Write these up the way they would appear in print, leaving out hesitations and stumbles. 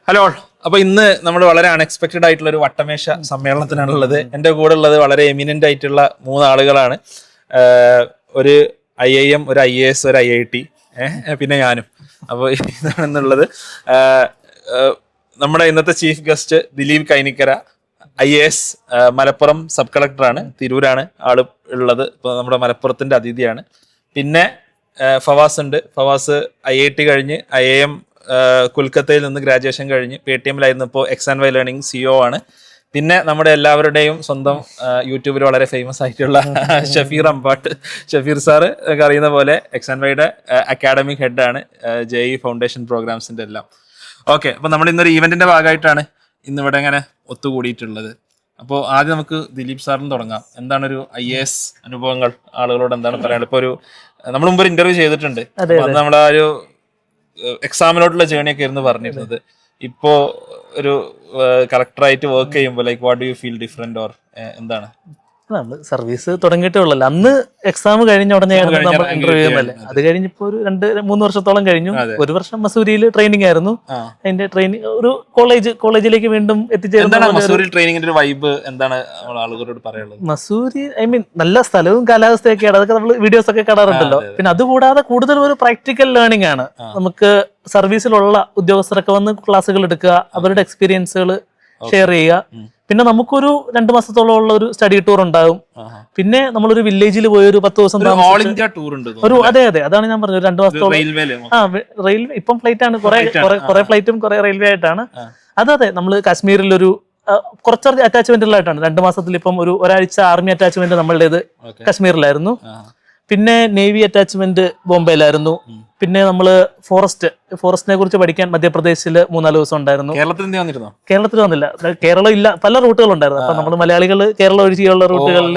Hello. അപ്പൊ ഇന്ന് നമ്മൾ വളരെ അൺഎക്സ്പെക്ടഡ് ആയിട്ടുള്ള ഒരു വട്ടമേശ സമ്മേളനത്തിനാണുള്ളത്. എൻ്റെ കൂടെ ഉള്ളത് വളരെ എമിനന്റ് ആയിട്ടുള്ള 3 ആളുകളാണ്. ഒരു IIM, ഒരു IAS, ഒരു IIT, പിന്നെ ഞാനും. അപ്പോൾ ഇതാണെന്നുള്ളത്. നമ്മുടെ ഇന്നത്തെ chief guest Dileep Kainikkara, IAS, Malappuram sub കളക്ടറാണ്, തിരൂരാണ് ആള് ഉള്ളത്. ഇപ്പൊ നമ്മുടെ മലപ്പുറത്തിന്റെ അതിഥിയാണ്. പിന്നെ ഫവാസ് ഉണ്ട്. ഫവാസ് IIT കഴിഞ്ഞ് IIM കൊൽക്കത്തയിൽ നിന്ന് ഗ്രാജുവേഷൻ കഴിഞ്ഞ് PTMലായിരുന്നു. ഇപ്പോൾ X&Y ലേണിംഗ് CEO ആണ്. പിന്നെ നമ്മുടെ എല്ലാവരുടെയും സ്വന്തം യൂട്യൂബിൽ വളരെ ഫേമസ് ആയിട്ടുള്ള ഷഫീർ അമ്പാട്ട്. ഷഫീർ സാറ് അറിയുന്ന പോലെ X&Yയുടെ അക്കാഡമിക് ഹെഡാണ്, JE ഫൗണ്ടേഷൻ പ്രോഗ്രാംസിന്റെ എല്ലാം. ഓക്കെ, അപ്പൊ നമ്മൾ ഇന്നൊരു ഈവെന്റിന്റെ ഭാഗമായിട്ടാണ് ഇന്നിവിടെ ഇങ്ങനെ ഒത്തുകൂടിയിട്ടുള്ളത്. അപ്പോൾ ആദ്യം നമുക്ക് ദിലീപ് സാറിന് തുടങ്ങാം. എന്താണ് ഒരു IAS അനുഭവങ്ങൾ, ആളുകളോട് എന്താണ് പറയാനുള്ളത്? ഇപ്പൊ നമ്മൾ മുമ്പ് ഒരു ഇന്റർവ്യൂ ചെയ്തിട്ടുണ്ട്. നമ്മുടെ ആ ഒരു എക്സാമിനോട്ടുള്ള ജേണി ഒക്കെ ആയിരുന്നു പറഞ്ഞിരുന്നത്. ഇപ്പോ ഒരു കളക്ടറായിട്ട് വർക്ക് ചെയ്യുമ്പോൾ like what do you feel different or എന്താണ്? നമ്മള് സർവീസ് തുടങ്ങിയിട്ടേ ഉള്ളല്ലോ. അന്ന് എക്സാം കഴിഞ്ഞ ഉടനെ നമ്മൾ ഇന്റർവ്യൂ ചെയ്യുന്നല്ലേ. അത് കഴിഞ്ഞിപ്പോ ഒരു 2-3 വർഷത്തോളം കഴിഞ്ഞു. 1 വർഷം മസൂരിയിൽ ട്രെയിനിങ് ആയിരുന്നു. അതിന്റെ ട്രെയിനിങ് ഒരു കോളേജിലേക്ക് വീണ്ടും എത്തിച്ചേരുന്ന വൈബ് എന്താണ് ആളുകളോട് പറയാനുള്ളത്? മസൂരി നല്ല സ്ഥലവും കാലാവസ്ഥയൊക്കെയാണ്. അതൊക്കെ നമ്മൾ വീഡിയോസ് ഒക്കെ കാണാറുണ്ടല്ലോ. പിന്നെ അതുകൂടാതെ കൂടുതൽ ഒരു പ്രാക്ടിക്കൽ ലേണിംഗ് ആണ്. നമുക്ക് സർവീസിലുള്ള ഉദ്യോഗസ്ഥരൊക്കെ വന്ന് ക്ലാസ്സുകൾ എടുക്കുക, അവരുടെ എക്സ്പീരിയൻസുകൾ ഷെയർ ചെയ്യുക. പിന്നെ നമുക്കൊരു 2 മാസത്തോളം ഉള്ള ഒരു സ്റ്റഡി ടൂർ ഉണ്ടാകും. പിന്നെ നമ്മളൊരു വില്ലേജിൽ പോയി ഒരു 10 ദിവസം ഒരു അതെ അതാണ് ഞാൻ പറഞ്ഞത്. 2 മാസത്തോളം റെയിൽവേ ഇപ്പം ഫ്ലൈറ്റ് ആണ്, കുറെ ഫ്ലൈറ്റും കുറെ റെയിൽവേ ആയിട്ടാണ്. അതെ നമ്മൾ കാശ്മീരിലൊരു കുറച്ച് അറ്റാച്ച്മെന്റുകളായിട്ടാണ്. 2 മാസത്തിൽ ഇപ്പം ഒരാഴ്ച ആർമി അറ്റാച്ച്മെന്റ് നമ്മളുടേത് കാശ്മീരിലായിരുന്നു. പിന്നെ നേവി അറ്റാച്ച്മെന്റ് ബോംബെയിലായിരുന്നു. പിന്നെ നമ്മള് ഫോറസ്റ്റിനെ കുറിച്ച് പഠിക്കാൻ മധ്യപ്രദേശില് 3-4 ദിവസം ഉണ്ടായിരുന്നു. കേരളത്തിൽ വന്നില്ല. കേരളം ഇല്ല, പല റൂട്ടുകളുണ്ടായിരുന്നു. അപ്പൊ നമ്മൾ മലയാളികൾ കേരളം ഒഴിച്ചുള്ള റൂട്ടുകളിൽ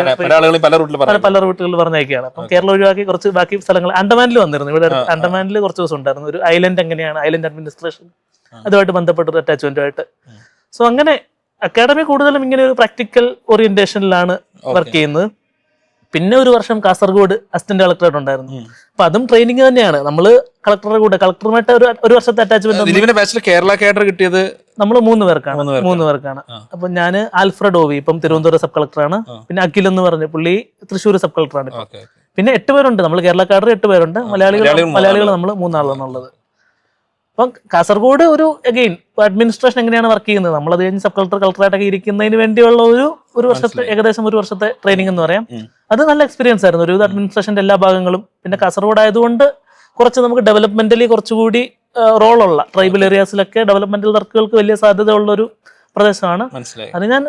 പല റൂട്ടുകളിൽ പറഞ്ഞേക്കാണ്. അപ്പം കേരളം ഒഴിവാക്കി കുറച്ച് ബാക്കി സ്ഥലങ്ങൾ അണ്ടമാനിൽ വന്നിരുന്നു. ഇവിടെ അണ്ടമാനിൽ കുറച്ച് ദിവസം ഉണ്ടായിരുന്നു. ഒരു ഐലൻഡ് എങ്ങനെയാണ്, ഐലൻഡ് അഡ്മിനിസ്ട്രേഷൻ, അതുമായിട്ട് ബന്ധപ്പെട്ട ഒരു അറ്റാച്ച്മെന്റുമായിട്ട്. സോ അങ്ങനെ അക്കാഡമി കൂടുതലും ഇങ്ങനെ ഒരു പ്രാക്ടിക്കൽ ഓറിയന്റേഷനിലാണ് വർക്ക് ചെയ്യുന്നത്. പിന്നെ 1 വർഷം കാസർഗോഡ് അസിസ്റ്റന്റ് കളക്ടറായിട്ട് ഉണ്ടായിരുന്നു. അപ്പൊ അതും ട്രെയിനിങ് തന്നെയാണ്. നമ്മള് കളക്ടറുമായിട്ട് ഒരു വർഷത്തെ അറ്റാച്ച്മെന്റ്. കേരള കേഡർ കിട്ടിയത് നമ്മൾ 3 പേർക്കാണ്. അപ്പൊ ഞാന് ആൽഫ്രഡ് ഓവി ഇപ്പം തിരുവനന്തപുരം സബ് കളക്ടറാണ്. പിന്നെ അഖിൽ എന്ന് പറഞ്ഞ പുള്ളി തൃശ്ശൂർ സബ് കളക്ടറാണ്. പിന്നെ 8 പേരുണ്ട്. നമ്മൾ കേരള കാഡർ 8 പേരുണ്ട്. മലയാളികൾ നമ്മൾ 3 ആളാണുള്ളത്. അപ്പം കാസർഗോഡ് അഗെയിൻ അഡ്മിനിസ്ട്രേഷൻ എങ്ങനെയാണ് വർക്ക് ചെയ്യുന്നത്, നമ്മളത് കഴിഞ്ഞ് സബ് കളക്ടറായിട്ടൊക്കെ ഇരിക്കുന്നതിന് വേണ്ടിയുള്ള ഒരു വർഷത്തെ ഏകദേശം 1 വർഷത്തെ ട്രെയിനിങ് എന്ന് പറയാം. അത് നല്ല എക്സ്പീരിയൻസ് ആയിരുന്നു. ഒരു അഡ്മിനിസ്ട്രേഷന്റെ എല്ലാ ഭാഗങ്ങളും. പിന്നെ കാസർഗോഡ് ആയതുകൊണ്ട് കുറച്ച് നമുക്ക് ഡെവലപ്മെന്റലി കുറച്ചുകൂടി റോളുള്ള ട്രൈബൽ ഏരിയാസിലൊക്കെ ഡെവലപ്മെന്റൽ വർക്കുകൾക്ക് വലിയ സാധ്യത ഉള്ള ഒരു പ്രദേശമാണ്. അത് ഞാൻ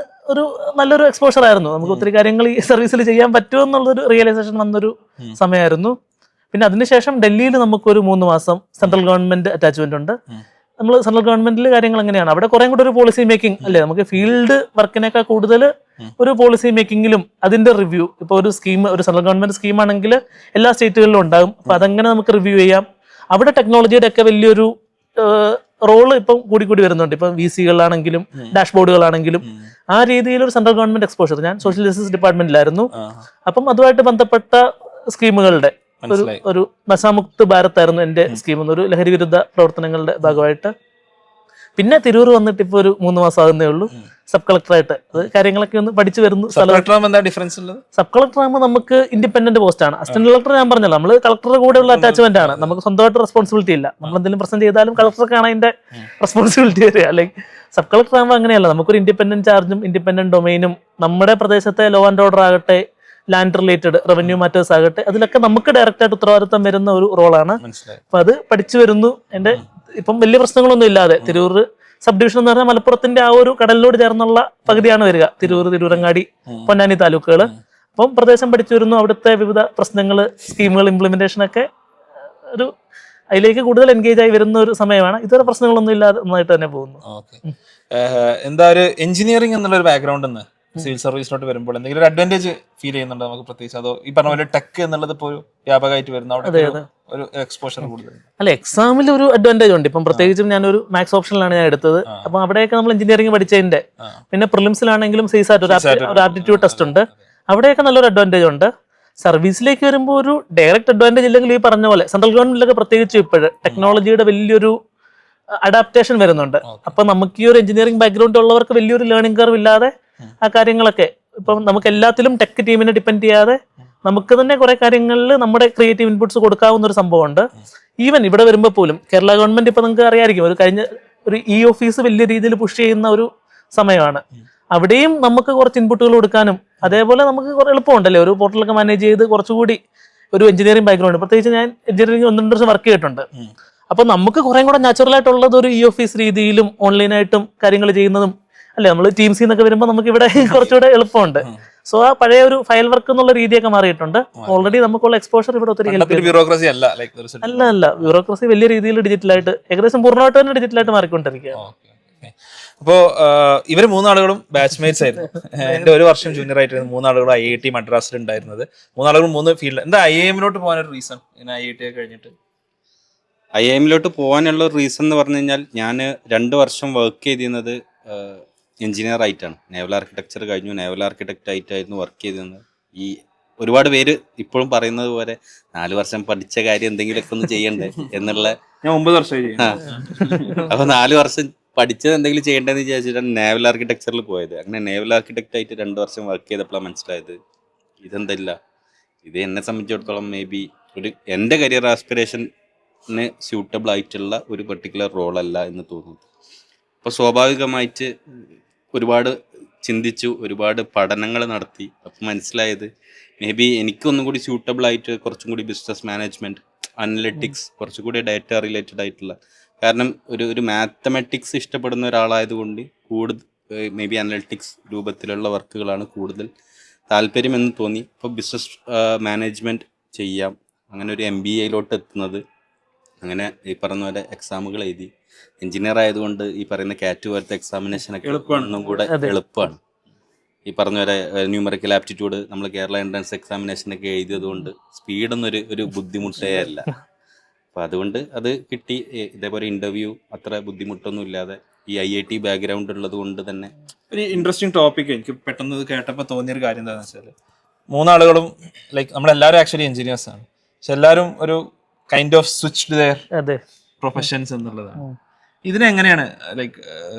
നല്ലൊരു എക്സ്പോഷർ ആയിരുന്നു. നമുക്ക് ഒത്തിരി കാര്യങ്ങൾ ഈ സർവീസിൽ ചെയ്യാൻ പറ്റുമെന്നുള്ളൊരു റിയലൈസേഷൻ വന്നൊരു സമയമായിരുന്നു. പിന്നെ അതിനുശേഷം ഡൽഹിയിൽ നമുക്കൊരു 3 മാസം സെൻട്രൽ ഗവൺമെന്റ് അറ്റാച്ച്മെന്റ് ഉണ്ട്. നമ്മൾ സെൻട്രൽ ഗവൺമെന്റിൽ കാര്യങ്ങൾ എങ്ങനെയാണ്, അവിടെ കുറെ കൂടെ ഒരു പോളിസി മേക്കിംഗ് അല്ലേ. നമുക്ക് ഫീൽഡ് വർക്കിനേക്കാൾ കൂടുതൽ ഒരു പോളിസി മേക്കിങ്ങിലും അതിന്റെ റിവ്യൂ. ഇപ്പൊ ഒരു സെൻട്രൽ ഗവൺമെന്റ് സ്കീമാണെങ്കിൽ എല്ലാ സ്റ്റേറ്റുകളിലും ഉണ്ടാകും. അപ്പൊ അതെങ്ങനെ നമുക്ക് റിവ്യൂ ചെയ്യാം. അവിടെ ടെക്നോളജിയുടെ ഒക്കെ വലിയൊരു റോള് ഇപ്പം കൂടി വരുന്നുണ്ട്. ഇപ്പം VC-കളാണെങ്കിലും ഡാഷ്ബോർഡുകളാണെങ്കിലും ആ രീതിയിൽ ഒരു സെൻട്രൽ ഗവൺമെന്റ് എക്സ്പോഷർ. ഞാൻ സോഷ്യൽ ജസ്റ്റിസ് ഡിപ്പാർട്ട്മെന്റിലായിരുന്നു. അപ്പം അതുമായിട്ട് ബന്ധപ്പെട്ട സ്കീമുകളുടെ ഒരു നശാമുക്ത് ഭാരത് ആയിരുന്നു എന്റെ സ്കീം, ഒരു ലഹരി വിരുദ്ധ പ്രവർത്തനങ്ങളുടെ ഭാഗമായിട്ട്. പിന്നെ തിരൂർ വന്നിട്ട് ഇപ്പൊ ഒരു 3 മാസം ആകുന്നേ ഉള്ളൂ സബ് കളക്ടറായിട്ട്. അത് കാര്യങ്ങളൊക്കെ ഒന്ന് പഠിച്ചു വരുന്നു. സബ് കളക്ടർ ആകുമ്പോൾ നമുക്ക് ഇൻഡിപെൻഡന്റ് പോസ്റ്റ് ആണ്. അസിസ്റ്റന്റ് കളക്ടർ ഞാൻ പറഞ്ഞല്ലോ, നമ്മള് കളക്ടറുടെ കൂടെയുള്ള അറ്റാച്ച്മെന്റ് ആണ്. നമുക്ക് സ്വന്തമായിട്ട് റെസ്പോൺസിബിലിറ്റി ഇല്ല. നമ്മൾ എന്തെങ്കിലും പ്രശ്നം ചെയ്താലും കളക്ടർക്കാണ് അതിന്റെ റെസ്പോൺസിബിലിറ്റി വരിക. അല്ലെങ്കിൽ സബ് കളക്ടർ ആകുമ്പോൾ അങ്ങനെയല്ല. നമുക്കൊരു ഇൻഡിപെൻഡന്റ് ചാർജും ഇൻഡിപെൻഡന്റ് ഡൊമൈനും, നമ്മുടെ പ്രദേശത്തെ ലോ ആൻഡ് ഓർഡർ ആകട്ടെ, ലാൻഡ് റിലേറ്റഡ് റവന്യൂ മാറ്റേഴ്സ് ആകട്ടെ, അതിലൊക്കെ നമുക്ക് ഡയറക്റ്റ് ആയിട്ട് ഉത്തരവാദിത്തം വരുന്ന ഒരു റോളാണ്. അപ്പൊ അത് പഠിച്ചു വരുന്നു. എന്റെ ഇപ്പം വലിയ പ്രശ്നങ്ങളൊന്നും ഇല്ലാതെ. തിരൂർ സബ് ഡിവിഷൻ എന്ന് പറഞ്ഞാൽ മലപ്പുറത്തിന്റെ ആ ഒരു കടലിനോട് ചേർന്നുള്ള പകുതിയാണ് വരിക. തിരൂരങ്ങാടി, പൊന്നാനി താലൂക്കുകൾ. അപ്പം പ്രദേശം പഠിച്ചു വരുന്നു. അവിടുത്തെ വിവിധ പ്രശ്നങ്ങൾ, സ്കീമുകൾ, ഇംപ്ലിമെന്റേഷൻ ഒക്കെ അതിലേക്ക് കൂടുതൽ എൻഗേജ് ആയി വരുന്ന ഒരു സമയമാണ്. ഇതുവരെ പ്രശ്നങ്ങളൊന്നും ഇല്ലാതെ നന്നായിട്ട് തന്നെ പോകുന്നു. എന്താ ഒരു എഞ്ചിനീയറിംഗ് എന്നുള്ള ഒരു ബാക്ക്ഗ്രൗണ്ട് സിവിൽ സർവീസിലോട്ട് വരുമ്പോൾ എന്തെങ്കിലും ഒരു അഡ്വാൻറ്റേജ് ഫീൽ ചെയ്യുന്നുണ്ടോ നമുക്ക് പ്രത്യേകിച്ച്? അതോ ഈ പറഞ്ഞ പോലെ ടെക് എന്നുള്ളത് ഇപ്പോൾ ഒരു വ്യാപകമായിട്ട് വരുന്ന ഒരു എക്സ്പോഷർ കൂടുതൽ? അല്ല, എക്സാമിൽ ഒരു അഡ്വാൻറ്റേജ് ഉണ്ട്. ഇപ്പം പ്രത്യേകിച്ചും ഞാനൊരു മാത്സ് ഓപ്ഷനിലാണ് ഞാൻ എടുത്തത്. അപ്പൊ അവിടെയൊക്കെ നമ്മൾ എഞ്ചിനീയറിംഗ് പഠിച്ചതിന്റെ, പിന്നെ പ്രിലിംസിലാണെങ്കിലും സീസാറ്റ് ഒരു ആപ്റ്റിറ്റ്യൂഡ് ടെസ്റ്റ് ഉണ്ട്. അവിടെയൊക്കെ നല്ലൊരു അഡ്വാൻറ്റേജ് ഉണ്ട്. സർവീസിലേക്ക് വരുമ്പോൾ ഒരു ഡയറക്റ്റ് അഡ്വാൻറ്റേജ് ഇല്ലെങ്കിൽ ഈ പറഞ്ഞ പോലെ സെൻട്രൽ ഗവൺമെന്റിലൊക്കെ പ്രത്യേകിച്ച് ഇപ്പോഴ് ടെക്നോളജിയുടെ വലിയൊരു അഡാപ്റ്റേഷൻ വരുന്നുണ്ട്. അപ്പൊ നമുക്ക് ഈ ഒരു എഞ്ചിനീയറിംഗ് ബാക്ക്ഗ്രൗണ്ട് ഉള്ളവർക്ക് വലിയൊരു ലേണിംഗ് കർവ് ഇല്ലാതെ ആ കാര്യങ്ങളൊക്കെ ഇപ്പം നമുക്ക് എല്ലാത്തിലും ടെക് ടീമിനെ ഡിപ്പെൻഡ് ചെയ്യാതെ നമുക്ക് തന്നെ കുറെ കാര്യങ്ങളിൽ നമ്മുടെ ക്രിയേറ്റീവ് ഇൻപുട്സ് കൊടുക്കാവുന്ന ഒരു സംഭവമുണ്ട്. ഈവൻ ഇവിടെ വരുമ്പോൾ പോലും കേരള ഗവൺമെന്റ് ഇപ്പൊ നിങ്ങൾക്ക് അറിയാമായിരിക്കും, ഒരു കഴിഞ്ഞ ഒരു ഓഫീസ് വലിയ രീതിയിൽ പുഷ് ചെയ്യുന്ന ഒരു സമയമാണ്. അവിടെയും നമുക്ക് കുറച്ച് ഇൻപുട്ടുകൾ കൊടുക്കാനും അതേപോലെ നമുക്ക് കുറെ എളുപ്പമുണ്ടല്ലേ, ഒരു പോർട്ടലൊക്കെ മാനേജ് ചെയ്ത് കുറച്ചുകൂടി ഒരു എഞ്ചിനീയറിംഗ് ബാക്ക്ഗ്രൗണ്ട്, പ്രത്യേകിച്ച് ഞാൻ എഞ്ചിനീയറിംഗ് 1-2 വർഷം വർക്ക് ചെയ്തിട്ടുണ്ട്. അപ്പൊ നമുക്ക് കുറെ കൂടെ നാച്ചുറൽ ആയിട്ടുള്ളത് ഒരു ഓഫീസ് രീതിയിലും ഓൺലൈനായിട്ടും കാര്യങ്ങൾ ചെയ്യുന്നതും അല്ലെ. നമ്മൾ ടീംസിൽ നിന്നൊക്കെ വരുമ്പോൾ നമുക്ക് ഇവിടെ കുറച്ചുകൂടെ എളുപ്പമുണ്ട്. സോ ആ പഴയ ഒരു ഫയൽ വർക്ക് എന്നുള്ള രീതിയൊക്കെ മാറിയിട്ടുണ്ട്. ഓൾറെഡി നമുക്കുള്ള എക്സ്പോഷർ ഇവിടെ ഒത്തിരി ഹെൽപ്പ് ചെയ്യും. ബ്യൂറോക്രസി അല്ല, ബ്യൂറോക്രസി വലിയ രീതിയിൽ ഡിജിറ്റലായിട്ട് ഏകദേശം പൂർണ്ണമായിട്ട് തന്നെ ഡിജിറ്റലായിട്ട് മാറിക്കൊണ്ടിരിക്കുകയാണ്. അപ്പോ ഇവര് 3 ആളുകളും ബാച്ച്മേറ്റ്സ് ആയിരുന്നു. എന്റെ 1 വർഷം ജൂനിയർ ആയിട്ടായിരുന്നു 3 ആളുകളും IIT മദ്രാസിൽ ഉണ്ടായിരുന്നത്. 3 ആളുകളും 3 ഫീൽഡ്. എന്താ IIM-ലോട്ട് പോകാനൊരു റീസൺ? IIT ഒക്കെ കഴിഞ്ഞിട്ട് IIM-ലോട്ട് പോകാനുള്ള റീസൺ എന്ന് പറഞ്ഞു കഴിഞ്ഞാൽ, ഞാൻ 2 വർഷം വർക്ക് ചെയ്തിരുന്നത് എഞ്ചിനീയർ ആയിട്ടാണ്. നേവൽ ആർക്കിടെക്ചർ കഴിഞ്ഞു, നേവൽ ആർക്കിടെക്റ്റ് ആയിട്ടായിരുന്നു വർക്ക് ചെയ്തിരുന്നത്. ഈ ഒരുപാട് പേര് ഇപ്പോഴും പറയുന്നത് പോലെ 4 വർഷം പഠിച്ച കാര്യം എന്തെങ്കിലുമൊക്കെ ഒന്ന് ചെയ്യണ്ടേ എന്നുള്ള. ഞാൻ 9 വർഷമായി. അപ്പൊ 4 വർഷം പഠിച്ചത് എന്തെങ്കിലും ചെയ്യേണ്ടതെന്ന് വിചാരിച്ചിട്ടാണ് നേവൽ ആർക്കിടെക്ചറിൽ പോയത്. അങ്ങനെ നേവൽ ആർക്കിടെക്റ്റ് ആയിട്ട് 2 വർഷം വർക്ക് ചെയ്തപ്പോഴാണ് മനസ്സിലായത് ഇതെന്തല്ല, ഇത് എന്നെ സംബന്ധിച്ചിടത്തോളം മേ ബി എൻ്റെ കരിയർ ആസ്പിറേഷന് സ്യൂട്ടബിൾ ആയിട്ടുള്ള ഒരു പെർട്ടിക്കുലർ റോളല്ല എന്ന് തോന്നുന്നു. അപ്പോൾ സ്വാഭാവികമായിട്ട് ഒരുപാട് ചിന്തിച്ചു, ഒരുപാട് പഠനങ്ങൾ നടത്തി. അപ്പം മനസ്സിലായത് മേ ബി എനിക്കൊന്നും കൂടി സ്യൂട്ടബിൾ ആയിട്ട് കുറച്ചും കൂടി ബിസിനസ് മാനേജ്മെൻറ്റ്, അനലിറ്റിക്സ്, കുറച്ചുകൂടി ഡാറ്റ റിലേറ്റഡ് ആയിട്ടുള്ള, കാരണം ഒരു മാത്തമാറ്റിക്സ് ഇഷ്ടപ്പെടുന്ന ഒരാളായതുകൊണ്ട് കൂടുതൽ മേ ബി അനലിറ്റിക്സ് രൂപത്തിലുള്ള വർക്കുകളാണ് കൂടുതൽ താല്പര്യമെന്ന് തോന്നി. ഇപ്പോൾ ബിസിനസ് മാനേജ്മെൻറ്റ് ചെയ്യാം, അങ്ങനെ ഒരു MBA-യിലോട്ട് എത്തുന്നത്. അങ്ങനെ ഈ പറഞ്ഞ പോലെ എക്സാമുകൾ എഴുതി. എഞ്ചിനീയർ ആയതുകൊണ്ട് ഈ പറയുന്ന കാറ്റ് പോലത്തെ എക്സാമിനേഷനൊക്കെ ഒന്നും കൂടെ എളുപ്പമാണ്. ഈ പറഞ്ഞ പോലെ ന്യൂമറിക്കൽ ആപ്റ്റിറ്റ്യൂഡ് നമ്മൾ കേരള എൻട്രൻസ് എക്സാമിനേഷനൊക്കെ എഴുതിയതുകൊണ്ട് സ്പീഡൊന്നും ഒരു ബുദ്ധിമുട്ടേ അല്ല. അപ്പോൾ അതുകൊണ്ട് അത് കിട്ടി. ഇതേപോലെ ഇൻ്റർവ്യൂ അത്ര ബുദ്ധിമുട്ടൊന്നും ഇല്ലാതെ ഈ IIT ബാക്ക്ഗ്രൗണ്ട് ഉള്ളത് കൊണ്ട് തന്നെ. ഒരു ഇൻട്രസ്റ്റിംഗ് ടോപ്പിക് എനിക്ക് പെട്ടെന്ന് കേട്ടപ്പോൾ തോന്നിയൊരു കാര്യം എന്താണെന്ന് വെച്ചാൽ, 3 ആളുകളും ലൈക്ക് നമ്മളെല്ലാവരും ആക്ച്വലി എഞ്ചിനീയേഴ്സ് ആണ്, പക്ഷെ എല്ലാവരും ഒരു kind of switched their professions എന്നുള്ളതാണ്. ഇതിനെങ്ങനെയാണ്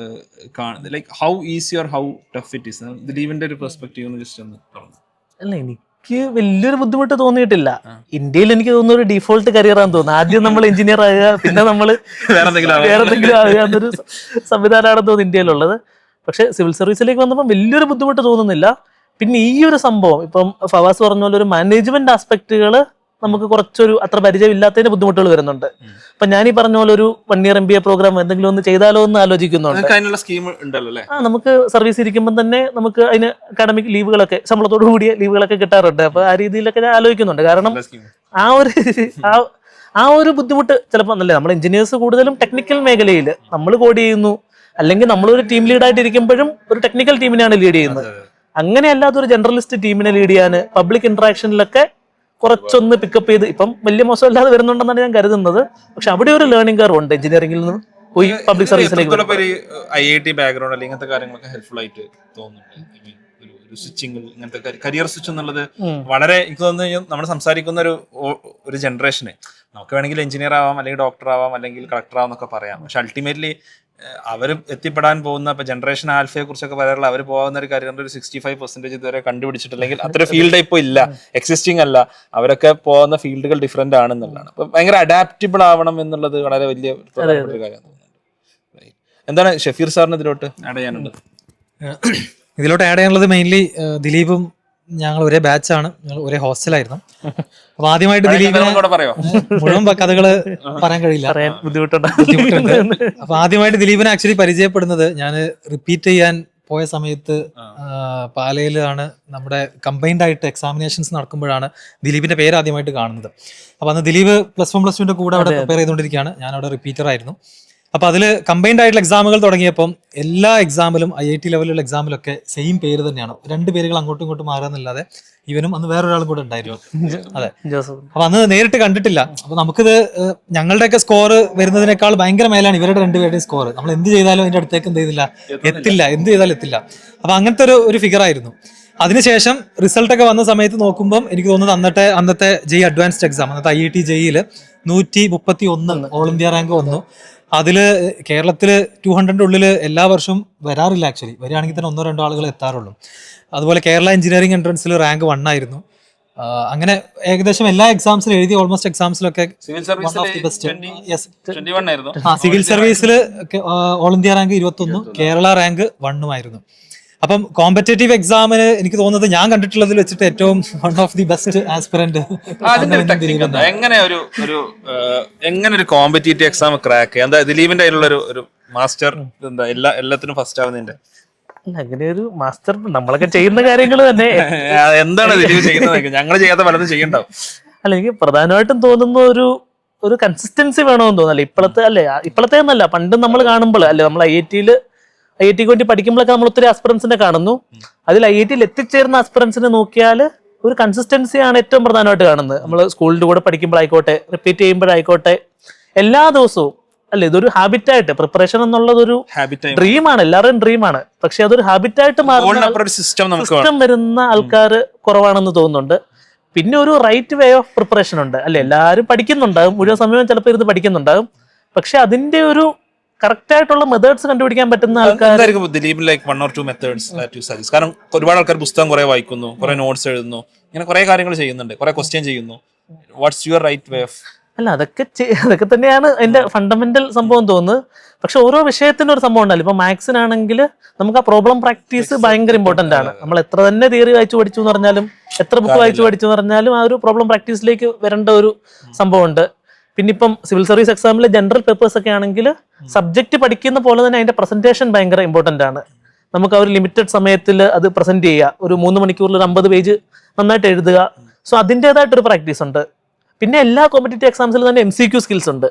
like how easy or how tough it is? ദിലീപിന്റെ ഒരു പെർസ്പെക്റ്റീവ് ഒന്ന് ജസ്റ്റ് ഒന്ന് പറഞ്ഞു. അല്ല, എനിക്ക് വലിയൊരു ബുദ്ധിമുട്ട് തോന്നിയിട്ടില്ല. ഇന്ത്യയിൽ എനിക്ക് തോന്നുന്നു ഒരു ഡിഫോൾട്ട് കരിയർ ആണെന്ന് തോന്നുന്നു. ആദ്യം നമ്മൾ എഞ്ചിനീയർ ആകുക, പിന്നെ നമ്മൾ വേറെ എന്തെങ്കിലും ആകുക എന്നൊരു സംവിധാനമാണെന്ന് തോന്നുന്നു ഇന്ത്യയിലുള്ളത്. പക്ഷെ സിവിൽ സർവീസിലേക്ക് വന്നപ്പോൾ വലിയൊരു ബുദ്ധിമുട്ട് തോന്നുന്നില്ല. പിന്നെ ഈ ഒരു സംഭവം ഇപ്പം ഫവാസ് പറഞ്ഞ പോലെ ഒരു മാനേജ്മെന്റ് ആസ്പെക്റ്റുകൾ നമുക്ക് കുറച്ചൊരു അത്ര പരിചയമില്ലാത്തതിന് ബുദ്ധിമുട്ടുകൾ വരുന്നുണ്ട്. അപ്പൊ ഞാൻ ഈ പറഞ്ഞ പോലെ ഒരു 1 year MBA പ്രോഗ്രാം എന്തെങ്കിലും ഒന്ന് ചെയ്താലോ എന്ന് ആലോചിക്കുന്നുണ്ട്. നമുക്ക് സർവീസ് ഇരിക്കുമ്പോൾ തന്നെ നമുക്ക് അതിന് അക്കാഡമിക് ലീവുകളൊക്കെ ശമ്പളത്തോടു കൂടിയ ലീവുകളൊക്കെ കിട്ടാറുണ്ട്. അപ്പൊ ആ രീതിയിലൊക്കെ ഞാൻ ആലോചിക്കുന്നുണ്ട്. കാരണം ആ ഒരു ബുദ്ധിമുട്ട് ചിലപ്പോൾ അല്ലേ, നമ്മൾ എഞ്ചിനീയേഴ്സ് കൂടുതലും ടെക്നിക്കൽ മേഖലയിൽ നമ്മൾ കോഡ് ചെയ്യുന്നു, അല്ലെങ്കിൽ നമ്മളൊരു ടീം ലീഡായിട്ട് ഇരിക്കുമ്പോഴും ഒരു ടെക്നിക്കൽ ടീമിനെയാണ് ലീഡ് ചെയ്യുന്നത്. അങ്ങനെ അല്ലാത്ത ഒരു ജനറലിസ്റ്റ് ടീമിനെ ലീഡ് ചെയ്യാൻ പബ്ലിക് ഇന്ററാക്ഷനിലൊക്കെ കുറച്ചൊന്ന് പിക്കപ്പ് ചെയ്ത് ഇപ്പം വലിയ മോശമില്ലാതെ വരുന്നുണ്ടെന്നാണ് ഞാൻ കരുതുന്നത്. പക്ഷെ അവിടെ ഒരു ലേണിംഗ് കർവ് ഉണ്ട് എഞ്ചിനീയറിംഗിൽ നിന്ന് പോയി പബ്ലിക് സർവീസിലേക്ക്. IIT ബാക്ക്ഗ്രൗണ്ട് അല്ലെങ്കിൽ ഇങ്ങനത്തെ കാര്യങ്ങളൊക്കെ ഹെൽപ്ഫുൾ ആയിട്ട് തോന്നുന്നുണ്ട്. ഒരു സ്വിച്ചിങ്, ഇങ്ങനത്തെ കരിയർ സ്വിച്ച് എന്നുള്ളത് വളരെ എനിക്ക് തോന്നുന്നു നമ്മൾ സംസാരിക്കുന്ന ഒരു ജനറേഷന് നമുക്ക് വേണമെങ്കിൽ എഞ്ചിനീയർ ആവാം, അല്ലെങ്കിൽ ഡോക്ടർ ആവാം, അല്ലെങ്കിൽ കളക്ടർ ആവാം എന്നൊക്കെ പറയാം. പക്ഷെ അൾട്ടിമേറ്റ്ലി അവർ എത്തിപ്പെടാൻ പോകുന്ന ഇപ്പൊ ജനറേഷൻ ആൽഫയെ കുറിച്ചൊക്കെ പറയാറുള്ള അവർ പോകുന്ന ഒരു കരിയറിന്റെ ഒരു 65% ഇതുവരെ കണ്ടുപിടിച്ചിട്ടില്ലെങ്കിൽ അത്ര ഫീൽഡ് ഇപ്പോൾ ഇല്ല, എക്സിസ്റ്റിംഗ് അല്ല. അവരൊക്കെ പോകുന്ന ഫീൽഡുകൾ ഡിഫറെന്റ് ആണെന്നുള്ളതാണ്. അപ്പൊ ഭയങ്കര അഡാപ്റ്റബിൾ ആവണം എന്നുള്ളത് വളരെ വലിയ പ്രധാനപ്പെട്ട ഒരു കാര്യം. എന്താണ് ഷഫീർ സാറിന് ഇതിലോട്ട് ആഡ് ചെയ്യാനുള്ളത്? ഇതിലോട്ട് ആഡ് ചെയ്യാനുള്ളത് മെയിൻലി ദിലീപും ഞങ്ങൾ ഒരേ ബാച്ചാണ്, ഞങ്ങൾ ഒരേ ഹോസ്റ്റലായിരുന്നു. അപ്പൊ ആദ്യമായിട്ട് ദിലീപിനെ മുഴുവൻ കഥകള് പറയാൻ കഴിയില്ല, ബുദ്ധിമുട്ടുണ്ട്. അപ്പൊ ആദ്യമായിട്ട് ദിലീപിനെ ആക്ച്വലി പരിചയപ്പെടുന്നത് ഞാൻ റിപ്പീറ്റ് ചെയ്യാൻ പോയ സമയത്ത് പാലയിലാണ്. നമ്മുടെ കമ്പൈൻഡ് ആയിട്ട് എക്സാമിനേഷൻസ് നടക്കുമ്പോഴാണ് ദിലീപിന്റെ പേര് ആദ്യമായിട്ട് കാണുന്നത്. അപ്പൊ അന്ന് ദിലീപ് +1 +2 കൂടെ അവിടെ പ്രിപ്പയർ ചെയ്തുകൊണ്ടിരിക്കുകയാണ്, ഞാൻ അവിടെ റിപ്പീറ്റർ ആയിരുന്നു. അപ്പോൾ അതിൽ കമ്പൈൻഡ് ആയിട്ടുള്ള എക്സാമുകൾ തുടങ്ങിയപ്പം എല്ലാ എക്സാമിലും IIT ലെവലിലുള്ള എക്സാമിലൊക്കെ സെയിം പേര് തന്നെയാണ്. 2 പേരുകൾ അങ്ങോട്ടും ഇങ്ങോട്ടും മാറുകയെന്നല്ലാതെ ഇവനും അന്ന് വേറൊരാളും കൂടെ ഉണ്ടായിരുന്നു. അതെ, അപ്പൊ അന്ന് നേരിട്ട് കണ്ടിട്ടില്ല. അപ്പൊ നമുക്കിത് ഞങ്ങളുടെയൊക്കെ സ്കോർ വരുന്നതിനേക്കാൾ ഭയങ്കര മേലാണ് ഇവരുടെ 2 പേരുടെയും സ്കോർ. നമ്മൾ എന്ത് ചെയ്താലും അതിന്റെ അടുത്തേക്ക് എന്ത് ചെയ്തില്ല, എത്തില്ല, എന്ത് ചെയ്താലും എത്തില്ല. അപ്പൊ അങ്ങനത്തെ ഒരു ഫിഗർ ആയിരുന്നു. അതിനുശേഷം റിസൾട്ടൊക്കെ വന്ന സമയത്ത് നോക്കുമ്പോൾ എനിക്ക് തോന്നുന്നത് അന്നത്തെ JEE അഡ്വാൻസ്ഡ് എക്സാം, അന്നത്തെ IIT JEEയിൽ 131 ഓൾ ഇന്ത്യ റാങ്ക് വന്നു. അതില് കേരളത്തില് 200 ഉള്ളിൽ എല്ലാ വർഷവും വരാറില്ല. ആക്ച്വലി വരികയാണെങ്കിൽ തന്നെ 1-2 ആളുകൾ എത്താറുള്ളൂ. അതുപോലെ കേരള എഞ്ചിനീയറിംഗ് എൻട്രൻസിൽ റാങ്ക് 1 ആയിരുന്നു. അങ്ങനെ ഏകദേശം എല്ലാ എക്സാംസിലും എഴുതി ഓൾമോസ്റ്റ് എക്സാംസിലൊക്കെ സിവിൽ സിവിൽ സർവീസിൽ all India rank 21, Kerala rank 1 ആയിരുന്നു. അപ്പം കോമ്പറ്റേറ്റീവ് എക്സാമിന് എനിക്ക് തോന്നുന്നത് ഞാൻ കണ്ടിട്ടുള്ളതിൽ വെച്ചിട്ട് ഏറ്റവും one of the best aspirant. എങ്ങനെ ഒരു കോമ്പറ്റേറ്റീവ് എക്സാം ക്രാക്ക് എന്താ ദിലീപിന്റെ അതിലുള്ള ഒരു മാസ്റ്റർ എന്താ എല്ലാത്തിനും ഫസ്റ്റ് ആവുന്നതിന്റെ അങ്ങനെ ഒരു മാസ്റ്റർ നമ്മളൊക്കെ ചെയ്യുന്ന കാര്യങ്ങൾ തന്നെ എന്താണ് ദിലീപ് ചെയ്യുന്നത്? ഞങ്ങൾ ചെയ്യാത്ത പലതും ചെയ്യണ്ടാവും. അല്ല, എനിക്ക് പ്രധാനമായിട്ടും തോന്നുന്ന ഒരു കൺസിസ്റ്റൻസി വേണമെന്ന് തോന്നല്ലേ ഇപ്പോഴത്തെ എന്നല്ല, പണ്ടും നമ്മൾ കാണുമ്പോൾ അല്ലെ, നമ്മൾ IIT വേണ്ടി പഠിക്കുമ്പോഴൊക്കെ നമ്മൾ ഒത്തിരി ആസ്പിറൻസിനെ കാണുന്നു. അതിൽ IIT എത്തിച്ചേർന്ന ആസ്പിറൻസിനെ നോക്കിയാൽ ഒരു കൺസിസ്റ്റൻസിയാണ് ഏറ്റവും പ്രധാനമായിട്ട് കാണുന്നത്. നമ്മൾ സ്കൂളിന്റെ കൂടെ പഠിക്കുമ്പോഴായിക്കോട്ടെ, റിപ്പീറ്റ് ചെയ്യുമ്പോഴായിക്കോട്ടെ, എല്ലാ ദിവസവും അല്ലെ, ഇതൊരു ഹാബിറ്റായിട്ട് പ്രിപ്പറേഷൻ എന്നുള്ളത് ഡ്രീമാണ്, എല്ലാവരുടെയും ഡ്രീമാണ്. പക്ഷെ അതൊരു ഹാബിറ്റായിട്ട് മാറുന്ന സിസ്റ്റം വരുന്ന ആൾക്കാർ കുറവാണെന്ന് തോന്നുന്നുണ്ട്. പിന്നെ ഒരു റൈറ്റ് വേ ഓഫ് പ്രിപ്പറേഷൻ ഉണ്ട് അല്ലെ, എല്ലാവരും പഠിക്കുന്നുണ്ടാകും, മുഴുവൻ സമയം ചിലപ്പോൾ ഇരുന്ന് പഠിക്കുന്നുണ്ടാകും. പക്ഷെ അതിന്റെ ഒരു കറക്റ്റ് ആയിട്ടുള്ള മെത്തേഡ്സ് കണ്ടുപിടിക്കാൻ പറ്റുന്ന ആൾക്കാർ കാരണം ഒരുപാട് ആൾക്കാർ പുസ്തകം കുറെ വായിക്കുന്നു, കുറെ നോട്ട്സ് എഴുതുന്നു, ഇങ്ങനെ കുറെ കാര്യങ്ങൾ ചെയ്യുന്നുണ്ട്, കുറെ ക്വസ്റ്റ്യൻ ചെയ്യുന്നു. What's your right way of? അല്ല, അതൊക്കെ തന്നെയാണ് എന്റെ ഫണ്ടമെന്റൽ സംഭവം തോന്നുന്നത്. പക്ഷെ ഓരോ വിഷയത്തിനും ഒരു സംഭവം ഉണ്ടല്ലോ. ഇപ്പൊ മാത്സിനാണെങ്കിൽ നമുക്ക് ആ പ്രോബ്ലം പ്രാക്ടീസ് ഭയങ്കര ഇമ്പോർട്ടന്റ് ആണ്. നമ്മൾ എത്ര തന്നെ തിയറി വായിച്ചു പഠിച്ചു എന്ന് പറഞ്ഞാലും, എത്ര ബുക്ക് വായിച്ചു പഠിച്ചു എന്ന് പറഞ്ഞാലും, ആ ഒരു പ്രോബ്ലം പ്രാക്ടീസിലേക്ക് വരേണ്ട ഒരു സംഭവമുണ്ട്. പിന്നെ ഇപ്പം സിവിൽ സർവീസ് എക്സാമിലെ ജനറൽ പേപ്പേഴ്സ് ഒക്കെ ആണെങ്കിൽ സബ്ജക്ട് പഠിക്കുന്ന പോലെ തന്നെ അതിന്റെ പ്രസന്റേഷൻ ഭയങ്കര ഇമ്പോർട്ടന്റ് ആണ്. നമുക്ക് ആ ഒരു ലിമിറ്റഡ് സമയത്തിൽ അത് പ്രസന്റ് ചെയ്യുക, ഒരു 3 മണിക്കൂറിൽ ഒരു 50 പേജ് നന്നായിട്ട് എഴുതുക. സോ അതിൻ്റെതായിട്ടൊരു പ്രാക്ടീസ് ഉണ്ട്. പിന്നെ എല്ലാ കോമ്പറ്റേറ്റീവ് എക്സാംസിലും തന്നെ MCQ സ്കിൽസ് ഉണ്ട്.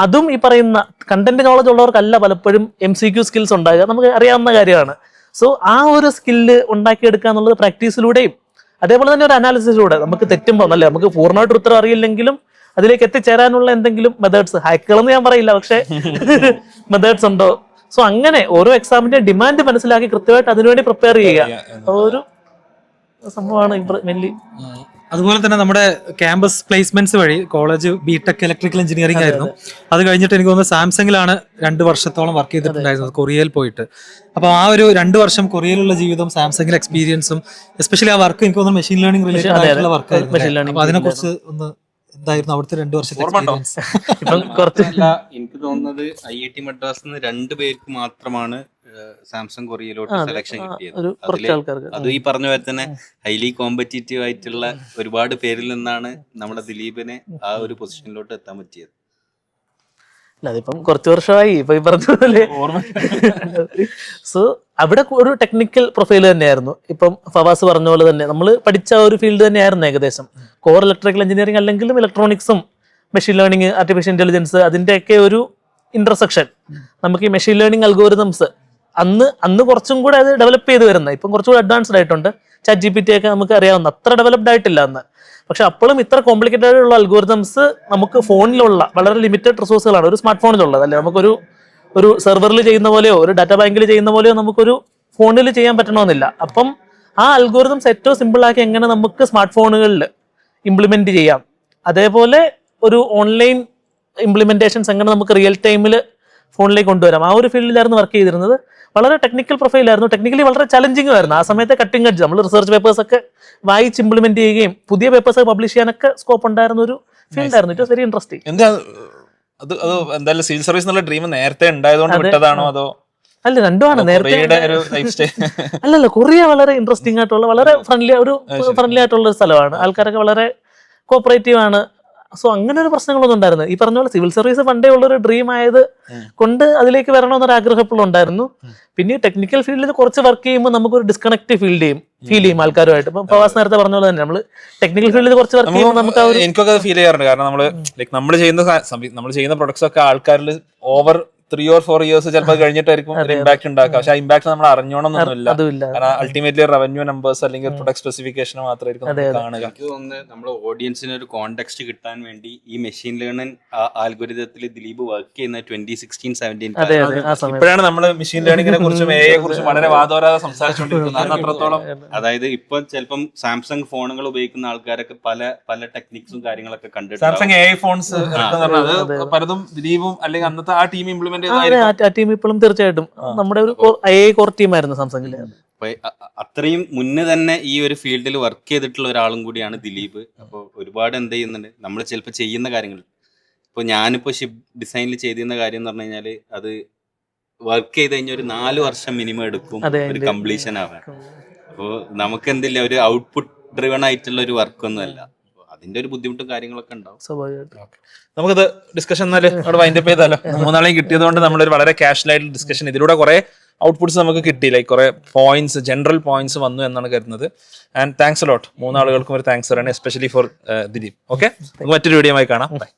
അതും ഈ പറയുന്ന കണ്ടന്റ് നോളജ് ഉള്ളവർക്കല്ല പലപ്പോഴും MCQ സ്കിൽസ് ഉണ്ടാകുക, നമുക്ക് അറിയാവുന്ന കാര്യമാണ്. സോ ആ ഒരു സ്കില്ല് ഉണ്ടാക്കിയെടുക്കുക എന്നുള്ളത് പ്രാക്ടീസിലൂടെയും അതേപോലെ തന്നെ ഒരു അനാലിസിസിലൂടെ നമുക്ക് തെറ്റുമ്പോൾ അല്ലേ, നമുക്ക് പൂർണ്ണമായിട്ട് ഉത്തരം അറിയില്ലെങ്കിലും അതിലേക്ക് എത്തിച്ചേരാനുള്ള എന്തെങ്കിലും മെത്തേഡ്സ്, ഹാക്കുകളെന്ന് ഞാൻ പറയില്ല, പക്ഷെ മെത്തേഡ്സ് ഉണ്ടോ? സോ അങ്ങനെ ഓരോ എക്സാമിന്റെ ഡിമാൻഡ് മനസ്സിലാക്കി കൃത്യമായിട്ട് അതിനുവേണ്ടി പ്രിപ്പയർ ചെയ്യുക ഒരു സംഭവമാണ് മെയിൻലി. അതുപോലെ തന്നെ നമ്മുടെ ക്യാമ്പസ് പ്ലേസ്മെന്റ്സ് വഴി കോളേജ് ബിടെക് ഇലക്ട്രിക്കൽ എഞ്ചിനീയറിംഗ് ആയിരുന്നു. അത് കഴിഞ്ഞിട്ട് എനിക്ക് തോന്നുന്നത് സാംസങ്ങിലാണ് 2 വർഷത്തോളം വർക്ക് ചെയ്തിട്ടുണ്ടായിരുന്നത്, കൊറിയയിൽ പോയിട്ട്. അപ്പോൾ ആ ഒരു 2 വർഷം കൊറിയയിലുള്ള ജീവിതം, സാംസങ്ങിലെ എക്സ്പീരിയൻസും എസ്പെഷ്യലി ആ വർക്ക് എനിക്ക് തോന്നുന്നു മെഷീൻ ലേണിംഗ് റിലേറ്റഡ് ആയിട്ടുള്ള വർക്കായിരുന്നു. അപ്പോൾ അതിനെക്കുറിച്ച് ഒന്ന് എന്തായിരുന്നു അവിടുത്തെ 2 വർഷത്തെ എക്സ്പീരിയൻസ്? എനിക്ക് തോന്നുന്നത് IIT മദ്രാസിൽ 2 പേർക്ക് മാത്രമാണ് സാംസങ് കൊറിയയിലോട്ട് സെലക്ഷൻ കിട്ടിയത്. അത് ഈ പറഞ്ഞ പോലെ തന്നെ ഹൈലി കോമ്പറ്റീറ്റീവ് ആയിട്ടുള്ള ഒരുപാട് പേരിൽ നിന്നാണ് നമ്മുടെ ദിലീപിനെ ആ ഒരു പൊസിഷനിലോട്ട് എത്താൻ പറ്റിയത്. അതിപ്പം കുറച്ച് വർഷമായി ഇപ്പൊ ഈ പറഞ്ഞ പോലെ. സോ അവിടെ ഒരു ടെക്നിക്കൽ പ്രൊഫൈൽ തന്നെയായിരുന്നു. ഇപ്പം ഫവാസ് പറഞ്ഞ പോലെ തന്നെ നമ്മൾ പഠിച്ച ഒരു ഫീൽഡ് തന്നെയായിരുന്നു ഏകദേശം. കോർ ഇലക്ട്രിക്കൽ എഞ്ചിനീയറിംഗ് അല്ലെങ്കിലും ഇലക്ട്രോണിക്സും മെഷീൻ ലേണിംഗ്, ആർട്ടിഫിഷ്യൽ ഇന്റലിജൻസ്, അതിന്റെയൊക്കെ ഒരു ഇന്റർസെക്ഷൻ. നമുക്ക് ഈ മെഷീൻ ലേണിംഗ് അൽഗോരിതംസ് അന്ന് കുറച്ചും കൂടെ അത് ഡെവലപ്പ് ചെയ്ത് വരുന്നത്, ഇപ്പം കുറച്ചുകൂടി അഡ്വാൻസ്ഡ് ആയിട്ടുണ്ട്. ChatGPT ഒക്കെ നമുക്ക് അറിയാവുന്ന അത്ര ഡെവലപ്ഡ് ആയിട്ടില്ല അന്ന്. പക്ഷെ അപ്പോഴും ഇത്ര കോംപ്ലിക്കേറ്റഡ് ആയിട്ടുള്ള അൽഗോരിതംസ് നമുക്ക് ഫോണിലുള്ള വളരെ ലിമിറ്റഡ് റിസോഴ്സുകളാണ് ഒരു സ്മാർട്ട് ഫോണിലുള്ളത് അല്ലെ. നമുക്കൊരു സെർവറിൽ ചെയ്യുന്ന പോലെയോ ഒരു ഡാറ്റാ ബാങ്കിൽ ചെയ്യുന്ന പോലെയോ നമുക്കൊരു ഫോണിൽ ചെയ്യാൻ പറ്റണമെന്നില്ല. അപ്പം ആ അൽഗോരിതംസ് ഏറ്റവും സിമ്പിൾ ആക്കി എങ്ങനെ നമുക്ക് സ്മാർട്ട് ഫോണുകളിൽ ഇംപ്ലിമെന്റ് ചെയ്യാം, അതേപോലെ ഒരു ഓൺലൈൻ ഇംപ്ലിമെന്റേഷൻസ് എങ്ങനെ നമുക്ക് റിയൽ ടൈമിൽ ഫോണിലേക്ക് കൊണ്ടുവരാം, ആ ഒരു ഫീൽഡിലായിരുന്നു വർക്ക് ചെയ്തിരുന്നത്. വളരെ ടെക്നിക്കൽ പ്രൊഫൈലായിരുന്നു, ടെക്നിക്കലി വളരെ ചലഞ്ചിങ് ആയിരുന്നു. ആ സമയത്തെ കട്ടിംഗ് എഡ്ജ്, നമ്മൾ റിസർച്ച് പേപ്പേഴ്സ് ഒക്കെ വായിച്ച് ഇംപ്ലിമെന്റ് ചെയ്യുകയും പുതിയ പേപ്പേഴ്സ് പബ്ലിഷ് ചെയ്യാനൊക്കെ സ്കോപ്പ് ഉണ്ടായിരുന്ന ഒരു ഫീൽഡായിരുന്നു. It was very interesting. എന്തായാലും സിവിൽ സർവീസ് എന്നുള്ള ഡ്രീം നേരത്തെ ഉണ്ടായതുകൊണ്ട് വിട്ടതാണോ അതോ? അല്ല, രണ്ടുമാണ്. നേരത്തെ അല്ലല്ല, കൊറിയ വളരെ ഇൻട്രസ്റ്റിംഗ് ആയിട്ടുള്ള വളരെ ഫ്രണ്ട്ലി ആയിട്ടുള്ള ഒരു സ്ഥലമാണ്. ആൾക്കാരൊക്കെ വളരെ കോപ്പറേറ്റീവ് ആണ്. സോ അങ്ങനെ ഒരു പ്രശ്നങ്ങളൊന്നും ഉണ്ടായിരുന്നു. ഈ പറഞ്ഞ പോലെ സിവിൽ സർവീസ് പണ്ടേ ഉള്ളൊരു ഡ്രീം ആയത് കൊണ്ട് അതിലേക്ക് വരണമെന്നൊരു ആഗ്രഹം എപ്പോഴും ഉണ്ടായിരുന്നു. പിന്നെ ടെക്നിക്കൽ ഫീൽഡിൽ കുറച്ച് വർക്ക് ചെയ്യുമ്പോൾ നമുക്കൊരു ഡിസ്കണക്ട് ഫീൽ ചെയ്യും ആൾക്കാരുമായിട്ട്. ഇപ്പം പ്രവാസ് നേരത്തെ പറഞ്ഞ പോലെ തന്നെ നമ്മൾ ടെക്നിക്കൽ ഫീൽഡിൽ കുറച്ച് വർക്ക് ചെയ്യുമ്പോൾ നമുക്ക് എനിക്കൊക്കെ ഫീൽ ചെയ്യാറുണ്ട്. കാരണം നമ്മൾ ചെയ്യുന്ന പ്രൊഡക്ട്സ് ഒക്കെ ആൾക്കാരിൽ ഓവർ 3 or 4 years ചിലപ്പോൾ കഴിഞ്ഞിട്ടായിരിക്കും ഒരു ഇമ്പാക്ട് ഉണ്ടാക്കുക. പക്ഷെ ആ ഇമ്പാക്ട് നമ്മൾ അറിഞ്ഞോണമെന്നൊന്നുമില്ല. അതുമില്ല. കാരണം അൾട്ടിമേറ്റ്ലി റവന്യൂ നമ്പേഴ്സ് അല്ലെങ്കിൽ പ്രൊഡക്റ്റ് സ്പെസിഫിക്കേഷൻ മാത്രമായിരിക്കും നമ്മൾ കാണുക. എനിക്ക് തോന്നുന്നത് നമ്മുടെ ഓഡിയൻസിന് ഒരു കോണ്ടെക്സ്റ്റ് കിട്ടാൻ വേണ്ടി ഈ മെഷീൻ ലേണിംഗ് ആൽഗോരിതത്തിൽ ദിലീപ് വർക്ക് ചെയ്യുന്ന 2016-17 അതെ അതെ ആ സമയത്ത് ഇപ്പോഴാണ് നമ്മൾ മെഷീൻ ലേണിംഗിനെ കുറിച്ചും AI കുറിച്ചും വളരെ വാദോരാതെ സംസാരിച്ചുകൊണ്ടിരിക്കുന്നത്. അന്ന് അത്രത്തോളം അതായത് ഇപ്പൊ ചിലപ്പം സാംസങ് ഫോണുകൾ ഉപയോഗിക്കുന്ന ആൾക്കാരൊക്കെ പല ടെക്നിക്സും കാര്യങ്ങളൊക്കെ കണ്ടിട്ട് സാംസങ് AI ഫോൺസ് അത് പലതും ദിലീപും അല്ലെങ്കിൽ അന്നത്തെ ആ ടീം ഇംപ്ലിമെന്റ് ആ ടീം ഇപ്പോഴും തീർച്ചയായിട്ടും നമ്മുടെ ഒരു AI കോർ ടീമായിരുന്നു സാംസങ്ങില്. അപ്പൊ അത്രയും മുന്നേ തന്നെ ഈ ഒരു ഫീൽഡിൽ വർക്ക് ചെയ്തിട്ടുള്ള ഒരാളും കൂടിയാണ് ദിലീപ്. അപ്പോൾ ഒരുപാട് എന്ത് ചെയ്യുന്നുണ്ട് നമ്മൾ ചിലപ്പോൾ ചെയ്യുന്ന കാര്യങ്ങൾ. ഇപ്പോൾ ഞാനിപ്പോൾ ഷിപ്പ് ഡിസൈനിൽ ചെയ്തിരുന്ന കാര്യം എന്ന് പറഞ്ഞു കഴിഞ്ഞാൽ അത് വർക്ക് ചെയ്ത് കഴിഞ്ഞാൽ ഒരു 4 വർഷം മിനിമം എടുക്കും ഒരു കംപ്ലീഷൻ ആവാൻ. അപ്പോൾ നമുക്ക് എന്തില്ല ഒരു ഔട്ട്പുട്ട് ഡ്രിവൺ ആയിട്ടുള്ള ഒരു വർക്കൊന്നും അല്ല. അതിന്റെ ഒരു ബുദ്ധിമുട്ടും കാര്യങ്ങളൊക്കെ ഉണ്ടാവും സ്വാഭാവികമായിട്ടും. നമുക്കത് ഡിസ്കഷൻ എന്നാല് അവിടെ വൈൻഡപ്പ് ചെയ്താലോ. 3 നാളെയും കിട്ടിയത് കൊണ്ട് നമ്മളൊരു വളരെ കാഷ്വൽ ആയിട്ടുള്ള ഡിസ്കഷൻ, ഇതിലൂടെ കുറെ ഔട്ട്പുട്ട്സ് നമുക്ക് കിട്ടി, ലൈക്ക് കുറെ പോയിന്റ്സ്, ജനറൽ പോയിന്റ്സ് വന്നു എന്നാണ് കരുതുന്നത്. ആൻഡ് താങ്ക്സ് അലോട്ട് 3 ആളുകൾക്കും ഒരു താങ്ക്സ് പറയണം, എസ്പെഷ്യലി ഫോർ ദിലീപ്. ഓക്കെ, നമുക്ക് മറ്റൊരു വീഡിയോ ആയി കാണാം. ബൈ.